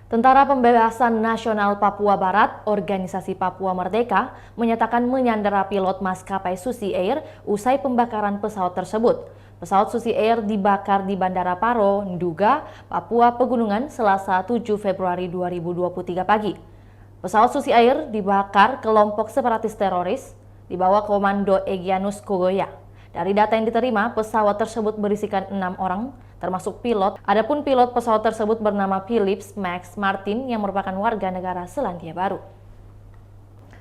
Tentara Pembebasan Nasional Papua Barat, Organisasi Papua Merdeka, menyatakan menyandera pilot maskapai Susi Air usai pembakaran pesawat tersebut. Pesawat Susi Air dibakar di Bandara Paro, Nduga, Papua Pegunungan, Selasa 7 Februari 2023 pagi. Pesawat Susi Air dibakar kelompok separatis teroris di bawah komando Egyanus Kogoya. Dari data yang diterima, pesawat tersebut berisikan 6 orang, termasuk pilot. Adapun pilot pesawat tersebut bernama Philips Max Martin yang merupakan warga negara Selandia Baru.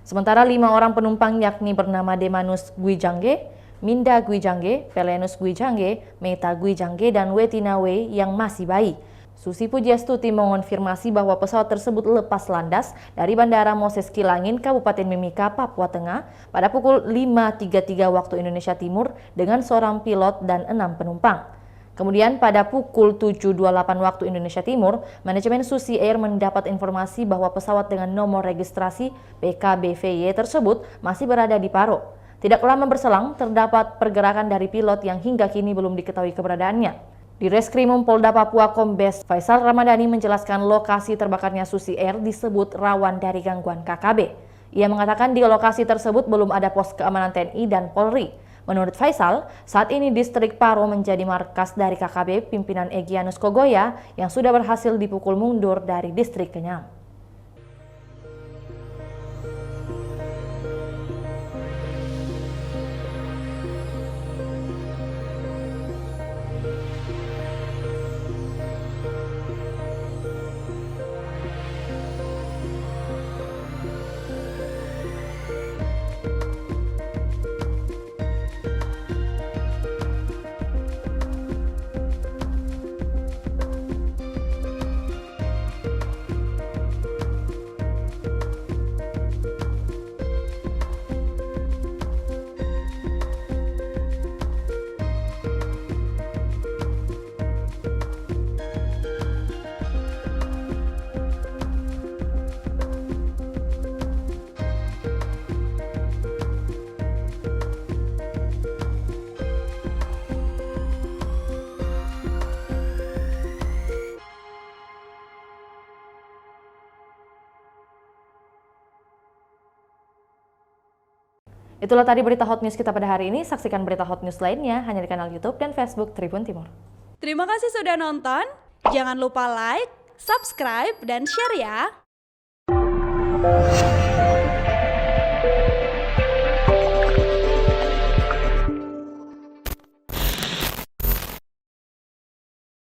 Sementara 5 orang penumpang yakni bernama Demanus Gwijangge, Minda Gwijangge, Pelenus Gwijangge, Meta Gwijangge, dan Wetina Wei yang masih bayi. Susi Pujiastuti mengonfirmasi bahwa pesawat tersebut lepas landas dari Bandara Moses Kilangin, Kabupaten Mimika, Papua Tengah pada pukul 5.33 waktu Indonesia Timur dengan seorang pilot dan 6 penumpang. Kemudian pada pukul 7.28 waktu Indonesia Timur, manajemen Susi Air mendapat informasi bahwa pesawat dengan nomor registrasi PKBVY tersebut masih berada di Paro. Tidak lama berselang, terdapat pergerakan dari pilot yang hingga kini belum diketahui keberadaannya. Di Reskrimum Polda Papua, Kombes Faisal Ramadhani menjelaskan lokasi terbakarnya Susi Air disebut rawan dari gangguan KKB. Ia mengatakan di lokasi tersebut belum ada pos keamanan TNI dan Polri. Menurut Faisal, saat ini distrik Paro menjadi markas dari KKB pimpinan Egyanus Kogoya yang sudah berhasil dipukul mundur dari distrik Kenyam. Itulah tadi berita hot news kita pada hari ini. Saksikan berita hot news lainnya hanya di kanal YouTube dan Facebook Tribun Timur. Terima kasih sudah nonton. Jangan lupa like, subscribe, dan share ya.